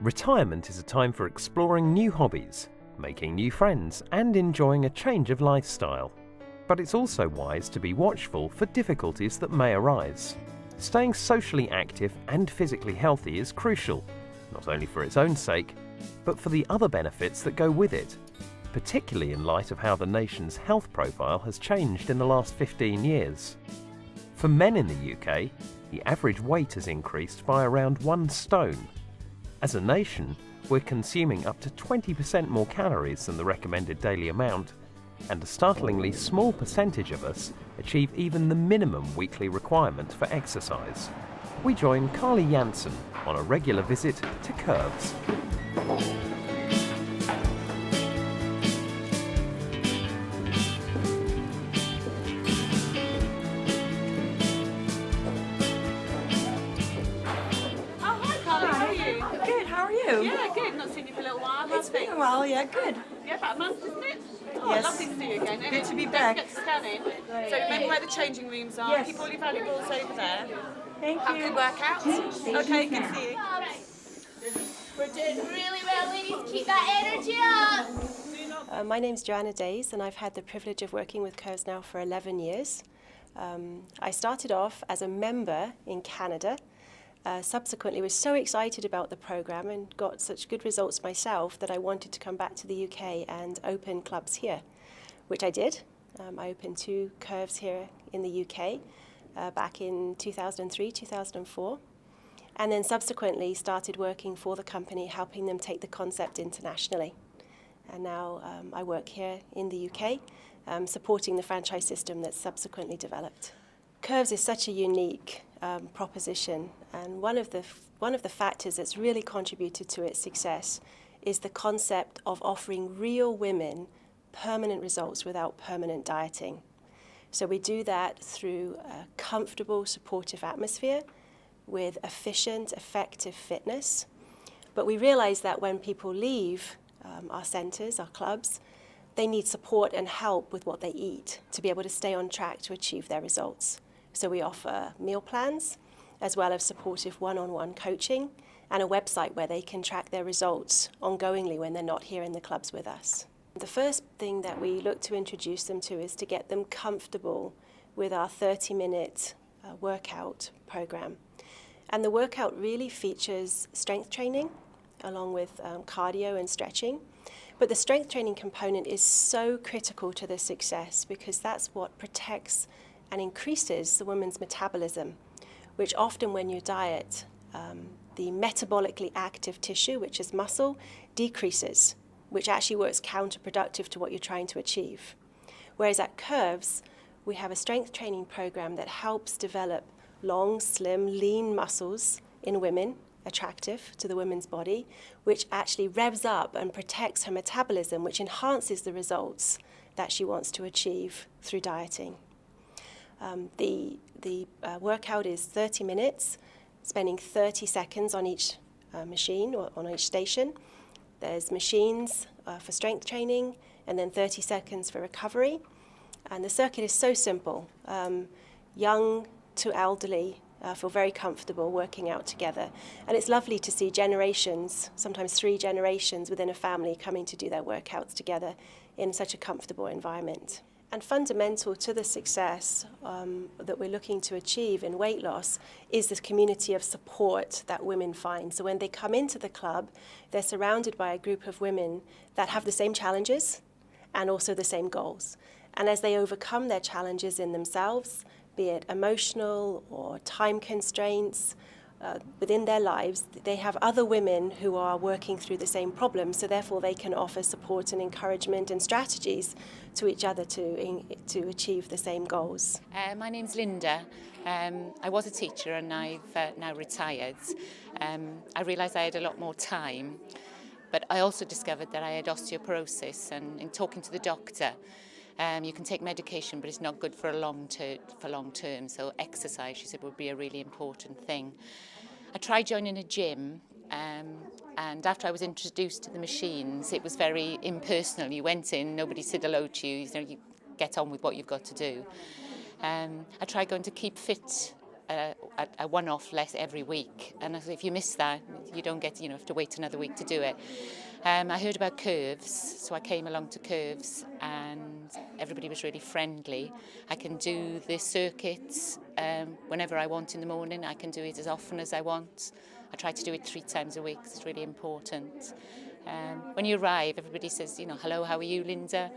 Retirement is a time for exploring new hobbies, making new friends, and enjoying a change of lifestyle. But it's also wise to be watchful for difficulties that may arise. Staying socially active and physically healthy is crucial, not only for its own sake, but for the other benefits that go with it, particularly in light of how the nation's health profile has changed in the last 15 years. For men in the UK, the average weight has increased by around 1 stone. As a nation, we're consuming up to 20% more calories than the recommended daily amount, and a startlingly small percentage of us achieve even the minimum weekly requirement for exercise. We join Carly Jansen on a regular visit to Curves. Yeah, good. Not seen you for a little while. It's been a while, yeah, good. Yeah, about a month, isn't it? Oh, Yes. lovely to see you again. Good to be Don't back. forget to scan in. So remember where the changing rooms are. Yes. Keep all your valuables over there. Thank Have a you. good workout. Okay, good to see you. We're doing really well, ladies. Keep that energy up. My name's Joanna Days, and I've had the privilege of working with Curves now for 11 years. I started off as a member in Canada. Subsequently was so excited about the program and got such good results myself that I wanted to come back to the UK and open clubs here, which I did. I opened 2 Curves here in the UK back in 2003, 2004, and then subsequently started working for the company, helping them take the concept internationally. And now I work here in the UK, supporting the franchise system that's subsequently developed. Curves is such a unique proposition, and one of the factors that's really contributed to its success is the concept of offering real women permanent results without permanent dieting. So we do that through a comfortable, supportive atmosphere with efficient, effective fitness. But we realize that when people leave our centres, our clubs, they need support and help with what they eat to be able to stay on track to achieve their results. So we offer meal plans, as well as supportive one-on-one coaching, and a website where they can track their results ongoingly when they're not here in the clubs with us. The first thing that we look to introduce them to is to get them comfortable with our 30-minute workout program. And the workout really features strength training, along with cardio and stretching. But the strength training component is so critical to the success because that's what protects and increases the woman's metabolism, which often when you diet, the metabolically active tissue, which is muscle, decreases, which actually works counterproductive to what you're trying to achieve. Whereas at Curves, we have a strength training program that helps develop long, slim, lean muscles in women, attractive to the woman's body, which actually revs up and protects her metabolism, which enhances the results that she wants to achieve through dieting. The workout is 30 minutes, spending 30 seconds on each machine or on each station. There's machines for strength training and then 30 seconds for recovery. And the circuit is so simple. Young to elderly feel very comfortable working out together. And it's lovely to see generations, sometimes 3 generations within a family coming to do their workouts together in such a comfortable environment. And fundamental to the success that we're looking to achieve in weight loss is this community of support that women find. So when they come into the club, they're surrounded by a group of women that have the same challenges and also the same goals. And as they overcome their challenges in themselves, be it emotional or time constraints, within their lives, they have other women who are working through the same problems, so therefore they can offer support and encouragement and strategies to each other to achieve the same goals. My name's Linda. I was a teacher and I've now retired. I realised I had a lot more time, but I also discovered that I had osteoporosis, and in talking to the doctor, you can take medication, but it's not good for long term. So exercise, she said, would be a really important thing. I tried joining a gym, and after I was introduced to the machines, it was very impersonal. You went in, nobody said hello to you. You get on with what you've got to do. I tried going to Keep Fit a one-off less every week. And if you miss that, you don't get, have to wait another week to do it. I heard about Curves, so I came along to Curves, and everybody was really friendly. I can do the circuits whenever I want in the morning. I can do it as often as I want. I try to do it 3 times a week. It's really important. When you arrive, everybody says, hello, how are you, Linda?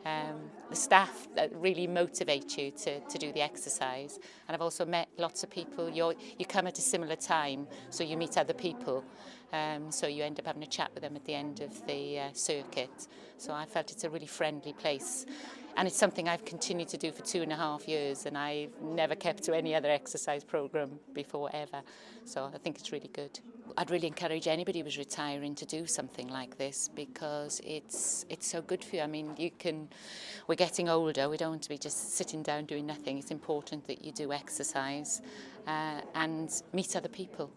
The staff that really motivate you to do the exercise. And I've also met lots of people. You come at a similar time, so you meet other people. So you end up having a chat with them at the end of the circuit. So I felt it's a really friendly place. And it's something I've continued to do for 2.5 years, and I've never kept to any other exercise programme before ever. So I think it's really good. I'd really encourage anybody who's retiring to do something like this, because it's so good for you. I mean, we're getting older, we don't want to be just sitting down doing nothing. It's important that you do exercise and meet other people,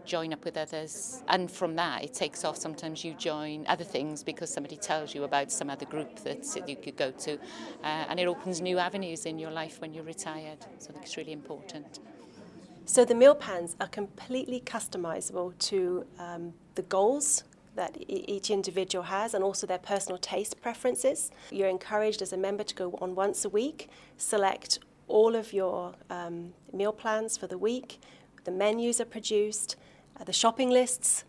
join up with others, and from that it takes off. Sometimes you join other things because somebody tells you about some other group that you could go to, and it opens new avenues in your life when you're retired. So I think it's really important. So the meal plans are completely customizable to the goals that each individual has, and also their personal taste preferences. You're encouraged as a member to go on once a week, select all of your meal plans for the week. The menus are produced. The shopping lists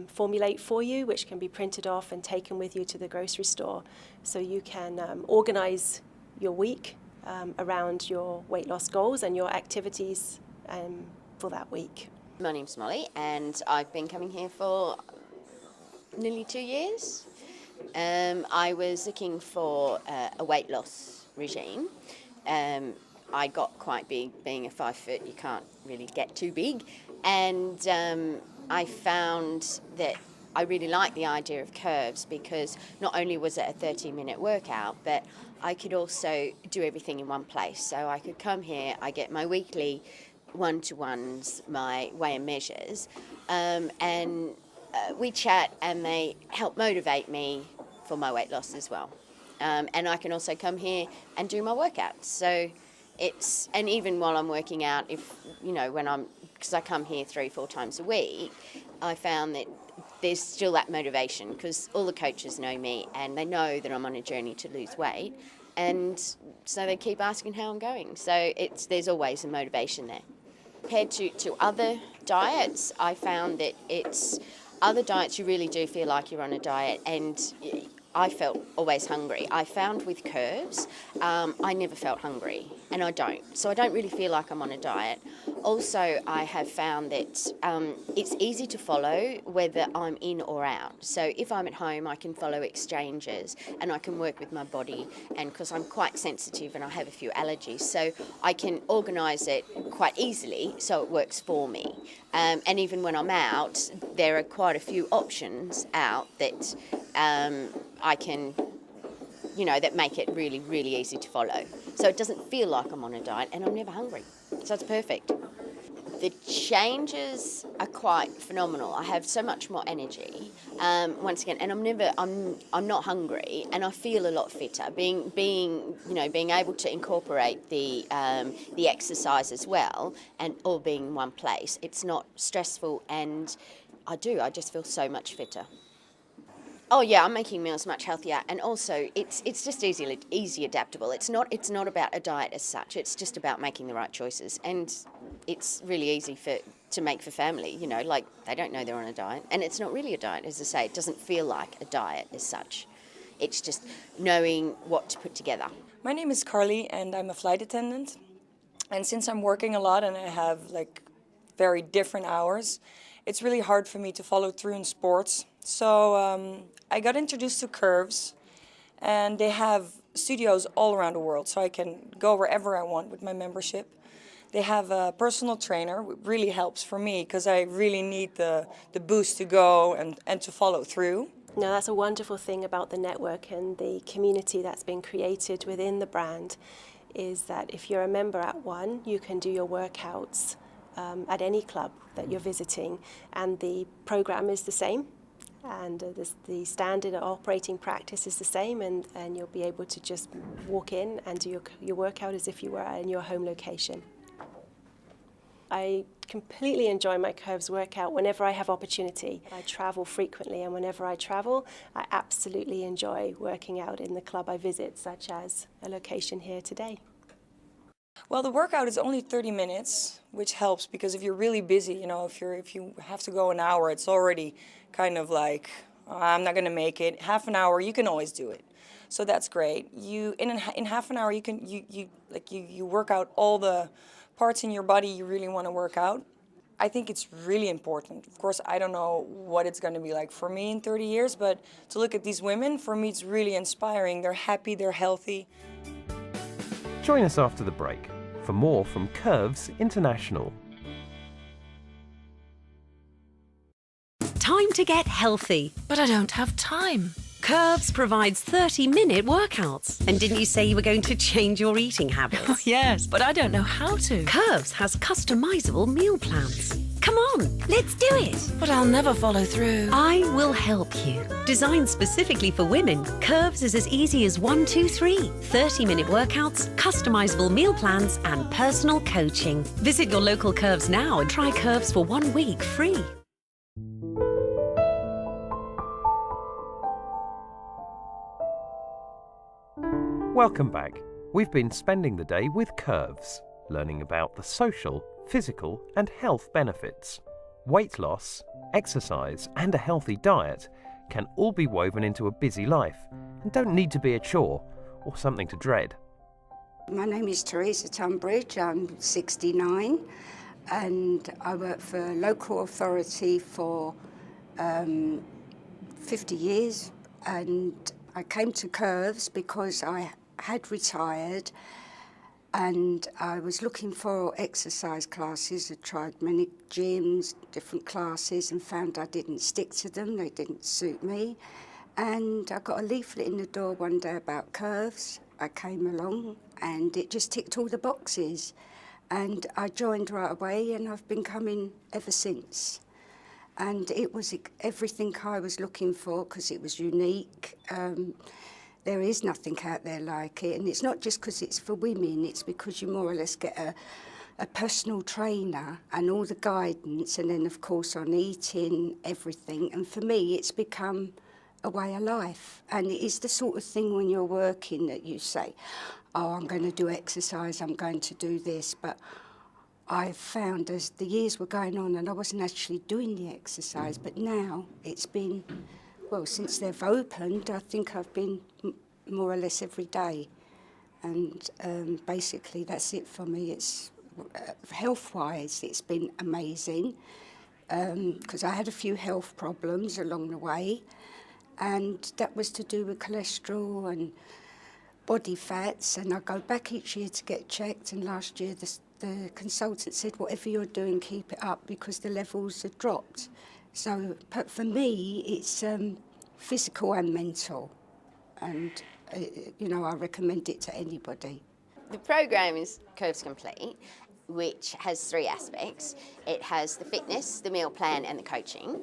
formulate for you, which can be printed off and taken with you to the grocery store. So you can organise your week around your weight loss goals and your activities for that week. My name's Molly, and I've been coming here for nearly 2 years. I was looking for a weight loss regime. I got quite big. Being a 5 foot, you can't really get too big. And I found that I really liked the idea of Curves, because not only was it a 30-minute workout, but I could also do everything in one place. So I could come here, I get my weekly one-to-ones, my weigh and measures, and we chat, and they help motivate me for my weight loss as well. And I can also come here and do my workouts. So and even while I'm working out, because I come here 3-4 times a week, I found that there's still that motivation, because all the coaches know me and they know that I'm on a journey to lose weight, and so they keep asking how I'm going. So there's always a motivation there. Compared to other diets, I found that other diets you really do feel like you're on a diet, and I felt always hungry. I found with Curves, I never felt hungry, and I don't. So I don't really feel like I'm on a diet. Also, I have found that it's easy to follow whether I'm in or out. So if I'm at home, I can follow exchanges, and I can work with my body, and because I'm quite sensitive and I have a few allergies, so I can organise it quite easily so it works for me. And even when I'm out, there are quite a few options out that I can, that make it really, really easy to follow. So it doesn't feel like I'm on a diet, and I'm never hungry. So it's perfect. The changes are quite phenomenal. I have so much more energy, once again, and I'm not hungry, and I feel a lot fitter. Being able to incorporate the exercise as well, and all being in one place, it's not stressful, and I just feel so much fitter. Oh yeah, I'm making meals much healthier, and also it's just easy adaptable. It's not about a diet as such. It's just about making the right choices, and it's really easy to make for family. Like they don't know they're on a diet, and it's not really a diet, as I say. It doesn't feel like a diet as such. It's just knowing what to put together. My name is Carly, and I'm a flight attendant. And since I'm working a lot and I have very different hours, it's really hard for me to follow through in sports. So I got introduced to Curves, and they have studios all around the world, so I can go wherever I want with my membership. They have a personal trainer, which really helps for me, because I really need the boost to go and to follow through. Now, that's a wonderful thing about the network and the community that's been created within the brand, is that if you're a member at one, you can do your workouts at any club that you're visiting, and the program is the same. And the standard operating practice is the same, and you'll be able to just walk in and do your workout as if you were in your home location. I completely enjoy my Curves workout whenever I have opportunity. I travel frequently, and whenever I travel, I absolutely enjoy working out in the club I visit, such as a location here today. Well, the workout is only 30 minutes, which helps because if you're really busy, you know, if you have to go an hour, it's already kind of like, I'm not going to make it. Half an hour, you can always do it. So that's great. In half an hour, you work out all the parts in your body you really want to work out. I think it's really important. Of course, I don't know what it's going to be like for me in 30 years, but to look at these women, for me, it's really inspiring. They're happy, they're healthy. Join us after the break for more from Curves International. Time to get healthy. But I don't have time. Curves provides 30-minute workouts. And didn't you say you were going to change your eating habits? Oh, yes, but I don't know how to. Curves has customizable meal plans. Come on, let's do it. But I'll never follow through. I will help you. Designed specifically for women, Curves is as easy as 1, 2, 3. 30-minute workouts, customizable meal plans, and personal coaching. Visit your local Curves now and try Curves for 1 week free. Welcome back. We've been spending the day with Curves, learning about the social, physical and health benefits. Weight loss, exercise and a healthy diet can all be woven into a busy life and don't need to be a chore or something to dread. My name is Teresa Tunbridge, I'm 69 and I work for a local authority for 50 years, and I came to Curves because I had retired and I was looking for exercise classes. I tried many gyms, different classes, and found I didn't stick to them, they didn't suit me. And I got a leaflet in the door one day about Curves. I came along and it just ticked all the boxes. And I joined right away and I've been coming ever since. And it was everything I was looking for because it was unique. There is nothing out there like it, and it's not just because it's for women, it's because you more or less get a personal trainer and all the guidance, and then of course on eating, everything. And for me, it's become a way of life. And it is the sort of thing when you're working that you say, oh, I'm going to do exercise, I'm going to do this. But I found as the years were going on and I wasn't actually doing the exercise, but now it's been, well, since they've opened, I think I've been more or less every day. And basically that's it for me. It's health-wise, it's been amazing because I had a few health problems along the way, and that was to do with cholesterol and body fats, and I go back each year to get checked, and last year the consultant said, whatever you're doing, keep it up because the levels have dropped. So but for me, it's physical and mental, and I recommend it to anybody. The program is Curves Complete, which has 3 aspects. It has the fitness, the meal plan and the coaching.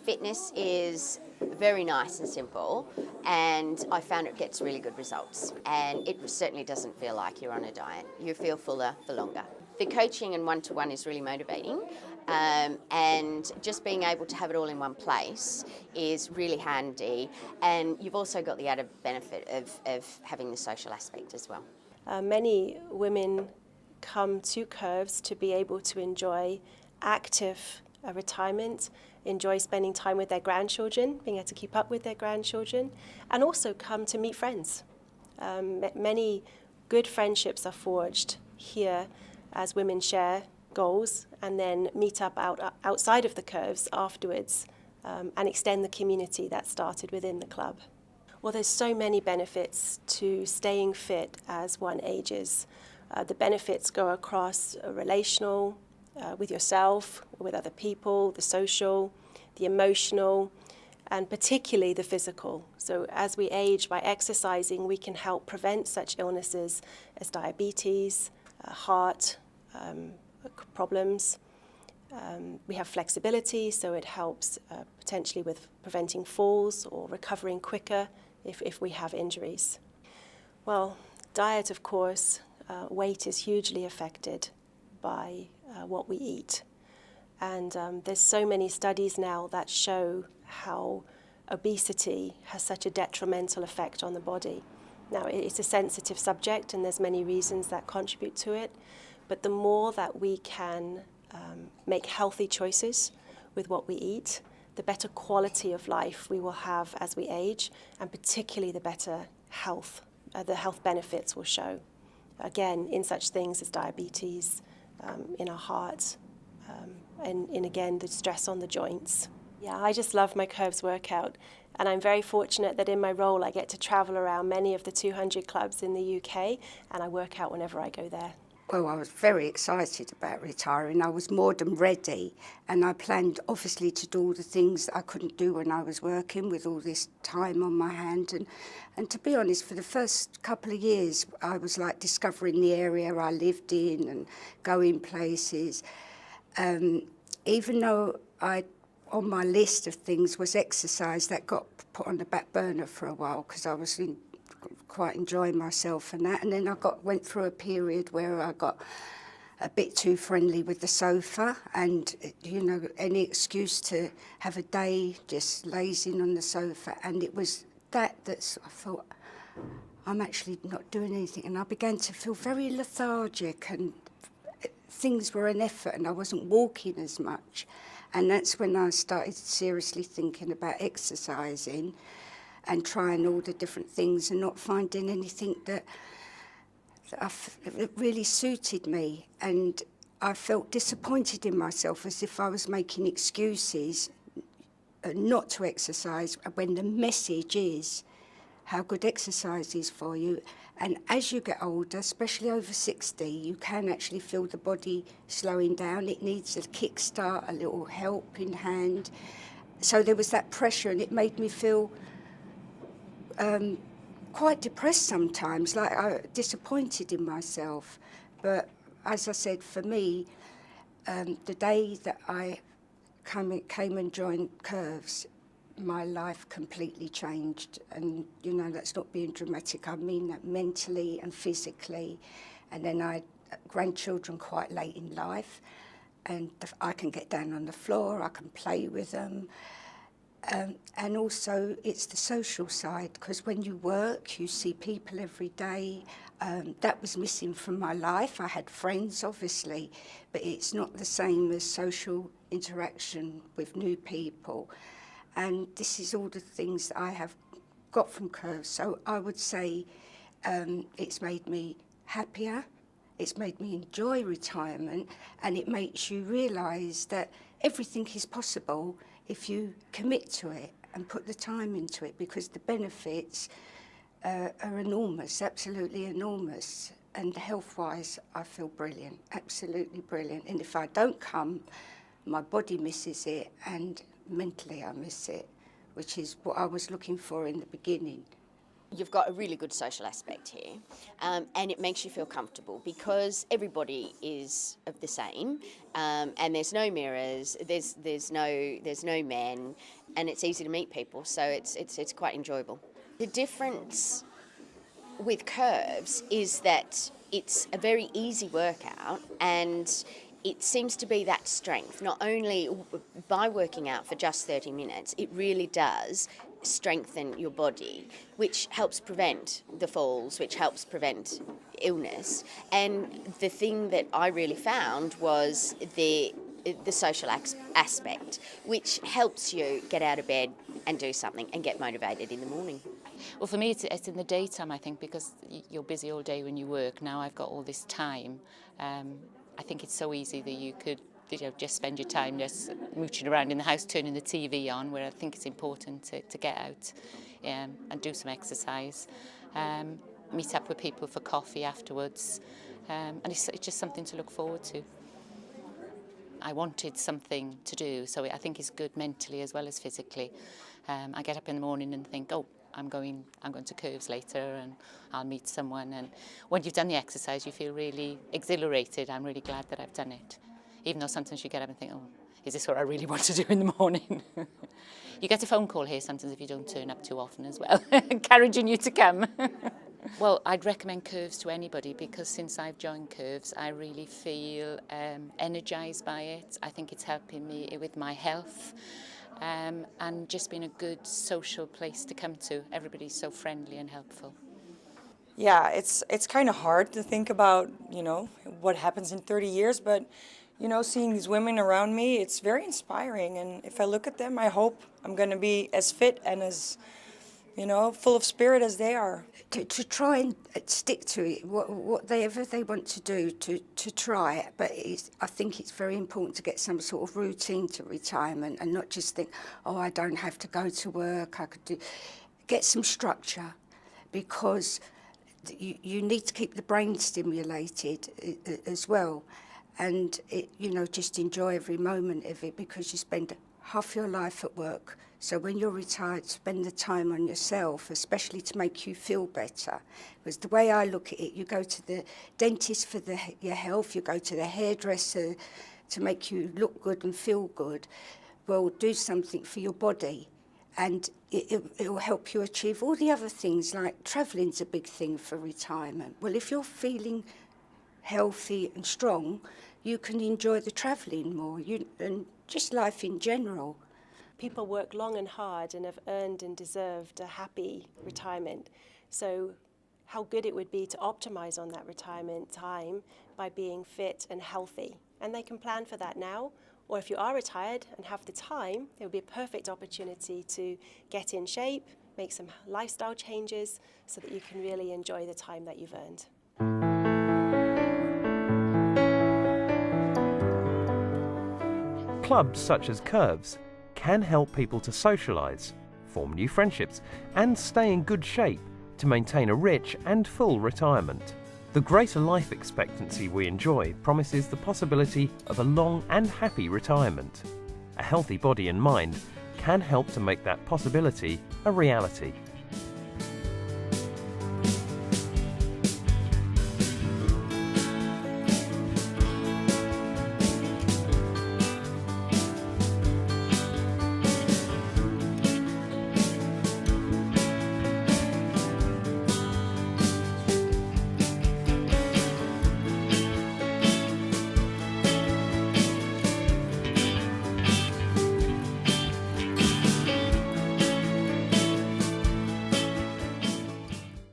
Fitness is very nice and simple, and I found it gets really good results, and it certainly doesn't feel like you're on a diet. You feel fuller for longer. The coaching and one-to-one is really motivating, and just being able to have it all in one place is really handy, and you've also got the added benefit of having the social aspect as well. Many women come to Curves to be able to enjoy active retirement, enjoy spending time with their grandchildren, being able to keep up with their grandchildren, and also come to meet friends. Many good friendships are forged here as women share goals and then meet up outside of the Curves afterwards and extend the community that started within the club. Well, there's so many benefits to staying fit as one ages. The benefits go across relational, with yourself, with other people, the social, the emotional, and particularly the physical. So as we age, by exercising, we can help prevent such illnesses as diabetes, heart problems. We have flexibility, so it helps potentially with preventing falls or recovering quicker if we have injuries. Well, diet, of course, weight is hugely affected by what we eat. And there's so many studies now that show how obesity has such a detrimental effect on the body. Now, it's a sensitive subject and there's many reasons that contribute to it, but the more that we can make healthy choices with what we eat, the better quality of life we will have as we age, and particularly the better health, the health benefits will show. Again, in such things as diabetes, in our hearts, and again, the stress on the joints. Yeah, I just love my Curves workout, and I'm very fortunate that in my role I get to travel around many of the 200 clubs in the UK, and I work out whenever I go there. Well, I was very excited about retiring. I was more than ready, and I planned obviously to do all the things that I couldn't do when I was working with all this time on my hand. And to be honest, for the first couple of years, I was like discovering the area I lived in and going places. Even though on my list of things was exercise, that got put on the back burner for a while because I was quite enjoying myself and that. And then I went through a period where I got a bit too friendly with the sofa, and any excuse to have a day just lazing on the sofa. And it was that's I thought, I'm actually not doing anything, and I began to feel very lethargic, and things were an effort, and I wasn't walking as much. And that's when I started seriously thinking about exercising and trying all the different things and not finding anything that really suited me. And I felt disappointed in myself, as if I was making excuses not to exercise, when the message is how good exercise is for you. And as you get older, especially over 60, you can actually feel the body slowing down. It needs a kickstart, a little helping hand. So there was that pressure, and it made me feel quite depressed sometimes, like disappointed in myself. But as I said, for me, the day that I came and joined Curves, my life completely changed. And that's not being dramatic, I mean that mentally and physically. And then I had grandchildren quite late in life, and I can get down on the floor, I can play with them. And also it's the social side, because when you work, you see people every day. That was missing from my life. I had friends, obviously, but it's not the same as social interaction with new people. And this is all the things that I have got from Curves. So I would say it's made me happier, it's made me enjoy retirement, and it makes you realise that everything is possible if you commit to it and put the time into it, because the benefits are enormous, absolutely enormous. And health-wise, I feel brilliant, absolutely brilliant. And if I don't come, my body misses it, and mentally I miss it, which is what I was looking for in the beginning. You've got a really good social aspect here, and it makes you feel comfortable because everybody is of the same, and there's no mirrors, there's no men, and it's easy to meet people, so it's quite enjoyable. The difference with Curves is that it's a very easy workout, and it seems to be that strength. Not only by working out for just 30 minutes, it really does strengthen your body, which helps prevent the falls, which helps prevent illness. And the thing that I really found was the social aspect, which helps you get out of bed and do something and get motivated in the morning. Well, for me, it's in the daytime, I think, because you're busy all day when you work. Now I've got all this time. I think it's so easy that you could just spend your time just mooching around in the house, turning the TV on, where I think it's important to get out and do some exercise, meet up with people for coffee afterwards, and it's just something to look forward to. I wanted something to do, so I think it's good mentally as well as physically. I get up in the morning and think, oh, I'm going to Curves later and I'll meet someone. And when you've done the exercise, you feel really exhilarated. I'm really glad that I've done it. Even though sometimes you get up and think, oh, is this what I really want to do in the morning? You get a phone call here sometimes if you don't turn up too often as well, encouraging you to come. Well, I'd recommend Curves to anybody because since I've joined Curves, I really feel energised by it. I think it's helping me with my health and just being a good social place to come to. Everybody's so friendly and helpful. Yeah, it's kind of hard to think about, you know, what happens in 30 years, but, you know, seeing these women around me, it's very inspiring. And if I look at them, I hope I'm going to be as fit and as, you know, full of spirit as they are. To try and stick to it, whatever they want to do, to try it. But I think it's very important to get some sort of routine to retirement and not just think, oh, I don't have to go to work, I could do... Get some structure, because you need to keep the brain stimulated as well, and you know, just enjoy every moment of it, because you spend half your life at work. So when you're retired, spend the time on yourself, especially to make you feel better. Because the way I look at it, you go to the dentist for your health, you go to the hairdresser to make you look good and feel good. Well, do something for your body, and it'll help you achieve all the other things, like travelling's a big thing for retirement. Well, if you're feeling healthy and strong, you can enjoy the travelling more, and just life in general. People work long and hard and have earned and deserved a happy retirement. So how good it would be to optimise on that retirement time by being fit and healthy. And they can plan for that now. Or if you are retired and have the time, it would be a perfect opportunity to get in shape, make some lifestyle changes so that you can really enjoy the time that you've earned. Clubs such as Curves can help people to socialise, form new friendships and stay in good shape to maintain a rich and full retirement. The greater life expectancy we enjoy promises the possibility of a long and happy retirement. A healthy body and mind can help to make that possibility a reality.